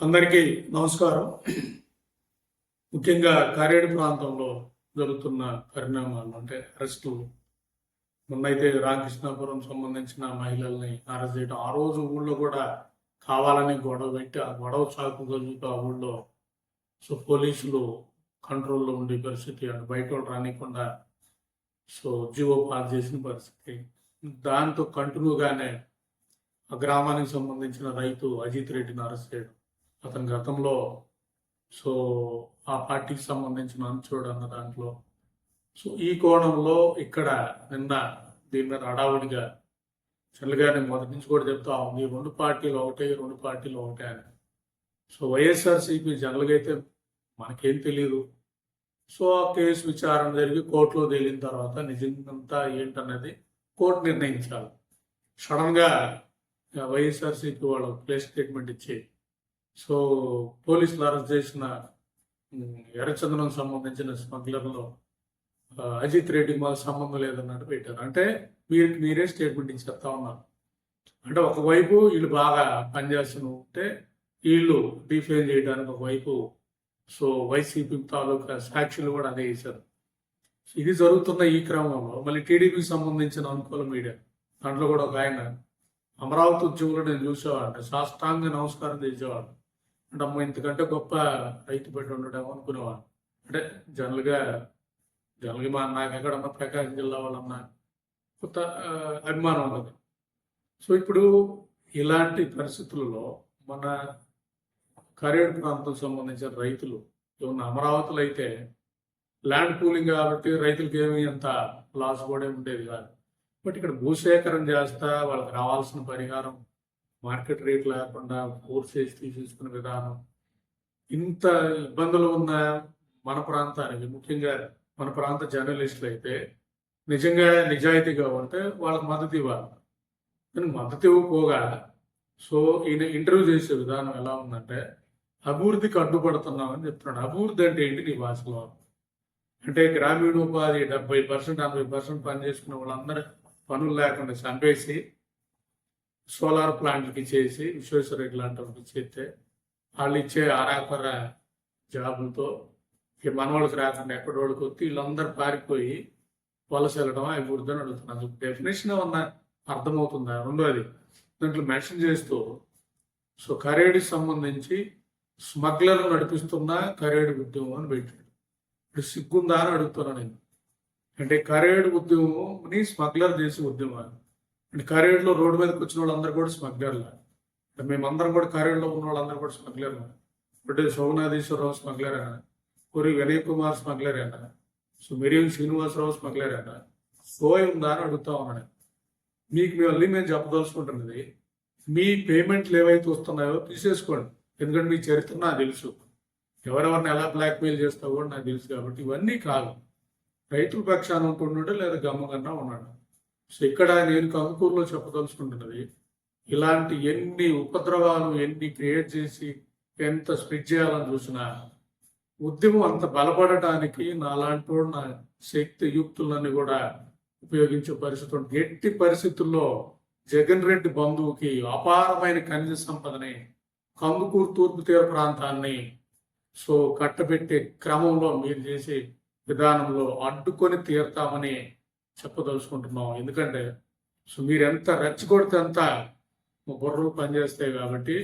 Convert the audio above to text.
అందరికీ నమస్కారం. ముఖ్యంగా కారేడు ప్రాంతంలో జరుగుతున్న పరిణామాలు అంటే అరెస్టులు. మొన్నైతే రామకృష్ణాపురం సంబంధించిన మహిళల్ని అరెస్ట్ చేయడం, ఆ రోజు ఊళ్ళో కూడా కావాలని గొడవ పెట్టి ఆ గొడవ చాకు చూపి ఆ ఊళ్ళో పోలీసులు కంట్రోల్లో ఉండే పరిస్థితి, అంటే బయట వాళ్ళు రానికుండా జీవో పాస్ చేసిన పరిస్థితి. దాంతో కంటిన్యూగానే ఆ గ్రామానికి సంబంధించిన రైతు అజిత్ రెడ్డిని అరెస్ట్ చేయడం. అతని గతంలో ఆ పార్టీకి సంబంధించిన అంచుడు అన్న దాంట్లో ఈ కోణంలో ఇక్కడ నిన్న దీని మీద హడావుడిగా చెల్లుగా నేను మొదటి నుంచి కూడా చెప్తా ఉంది, రెండు పార్టీలు ఒకటే అని. వైఎస్ఆర్సీపీ జనరల్గా అయితే మనకేం తెలియదు. ఆ కేసు విచారణ జరిగి కోర్టులో తేలిన తర్వాత నిజంగా ఏంటన్నది కోర్టు నిర్ణయించాలి. సడన్గా వైఎస్ఆర్సీపీ వాళ్ళు ప్లేస్ స్టేట్మెంట్ ఇచ్చి పోలీసులు అరెస్ట్ చేసిన ఎర్రచందనం సంబంధించిన స్మగ్లర్లో అజిత్ రెడ్డికి మాకు సంబంధం లేదన్నట్టు పెట్టారు. అంటే మీరే స్టేట్మెంట్ ఇచ్చి చెప్తా ఉన్నారు. అంటే ఒకవైపు వీళ్ళు బాగా పనిచేస్తూ ఉంటే వీళ్ళు డిఫేమ్ చేయడానికి ఒకవైపు వైసీపీ తాలూకా సాక్షులు కూడా అదే చేశారు. ఇది జరుగుతున్న ఈ క్రమంలో మళ్ళీ టీడీపీకి సంబంధించిన అనుకూల మీడియా దాంట్లో కూడా ఒక ఆయన అమరావతి ఉద్యమంలో నేను చూసేవాడు, సాష్టాంగ నమస్కారం చేసేవాడు. అంటే అమ్మ ఇంతకంటే గొప్ప రైతు పెట్టి ఉండడేమో అనుకునేవాడు. అంటే జనరల్గా నాకు ఎక్కడన్నా ప్రకాశం జిల్లా వాళ్ళన్నా కొత్త అభిమానం ఉండదు. ఇప్పుడు ఇలాంటి పరిస్థితులలో మన కరేడు ప్రాంతం సంబంధించిన రైతులు ఏమన్నా అమరావతిలో అయితే ల్యాండ్ పూలింగ్ కాబట్టి రైతులకి ఏమీ అంత లాస్ కూడా ఉండేది కాదు. బట్ ఇక్కడ భూసేకరణ చేస్తా వాళ్ళకి రావాల్సిన పరిహారం మార్కెట్ రేట్ లేకుండా ఫోర్స్ చేసి తీసేసుకునే విధానం, ఇంత ఇబ్బందులు ఉన్న మన ప్రాంతానికి, ముఖ్యంగా మన ప్రాంత జర్నలిస్టులు అయితే నిజంగా నిజాయితీగా ఉంటే వాళ్ళకి మద్దతు ఇవ్వాలి. కానీ మద్దతు ఇవ్వకపోగా ఈయన ఇంటర్వ్యూ చేసే విధానం ఎలా ఉందంటే అభివృద్ధికి అడ్డుపడుతున్నామని చెప్తున్నాడు. అభివృద్ధి అంటే ఏంటి నీ భాషలో? అంటే గ్రామీణోపాధి 70% 80% పని చేసుకునే వాళ్ళందరూ పనులు లేకుండా చంపేసి సోలార్ ప్లాంట్లకి ఇచ్చేసి విశ్వేశ్వరరెడ్డి లాంటి వాళ్ళకి ఇచ్చేస్తే వాళ్ళు ఇచ్చే ఆరాకర జాబులతో మనవాళ్ళకి రాకుండా ఎక్కడి వాళ్ళకి వచ్చి వీళ్ళందరూ పారిపోయి వలస వెళ్ళడం అభివృద్ధి అని అడుగుతున్నారు. డెఫినేషన్ ఉన్న అర్థమవుతుందా? రెండోది దాంట్లో మెన్షన్ చేస్తూ కరేడుకి సంబంధించి స్మగ్లర్లు నడిపిస్తున్న కరేడు ఉద్యమం అని పెట్టాడు. ఇప్పుడు సిగ్గుందా అని అడుగుతున్నాను నేను. అంటే కరేడు ఉద్యమంని స్మగ్లర్ చేసే ఉద్యమాలు. అంటే కరేడులో రోడ్డు మీదకి వచ్చిన వాళ్ళందరూ కూడా స్మగ్లర్లు. అంటే మేమందరం కూడా కరేడులో ఉన్న వాళ్ళందరూ కూడా స్మగ్లర్లు. అంటే సోమనాథేశ్వరరావు స్మగ్లర్ అయినా, కొరి వినయ్ కుమార్ స్మగ్లర్ అయినా, మిరియం శ్రీనివాసరావు స్మగ్లర్ అయినా ఉందా అని అడుగుతా ఉన్నాను. మీకు మేము చెప్పదలుచుకుంటున్నది, మీ పేమెంట్లు ఏవైతే వస్తున్నాయో తీసేసుకోండి. ఎందుకంటే మీ చరిత్ర నాకు తెలుసు, ఎవరెవరిని ఎలా బ్లాక్మెయిల్ చేస్తావో నాకు తెలుసు. కాబట్టి ఇవన్నీ కాదు, రైతుల పక్షాన ఉంటున్నాడు లేదా గమ్మకన్నా ఉన్నాడు. ఇక్కడ నేను కందుకూరులో చెప్పదలుచుకుంటున్నది, ఇలాంటి ఎన్ని ఉపద్రవాలు ఎన్ని క్రియేట్ చేసి ఎంత స్ప్రెడ్ చేయాలని చూసినా ఉద్యమం అంత బలపడటానికి నాలాంటి నా శక్తి యుక్తులన్నీ కూడా ఉపయోగించే పరిస్థితి ఉంటుంది. ఎట్టి పరిస్థితుల్లో జగన్ రెడ్డి బంధువుకి అపారమైన ఖనిజ సంపదని కందుకూరు తూర్పు తీర ప్రాంతాన్ని కట్టబెట్టే క్రమంలో మీరు చేసే విధానంలో అడ్డుకొని తీరుతామని చెప్పదలుచుకుంటున్నాం. ఎందుకంటే మీరు ఎంత రెచ్చగొడితే అంత బుర్రలు పనిచేస్తాయి కాబట్టి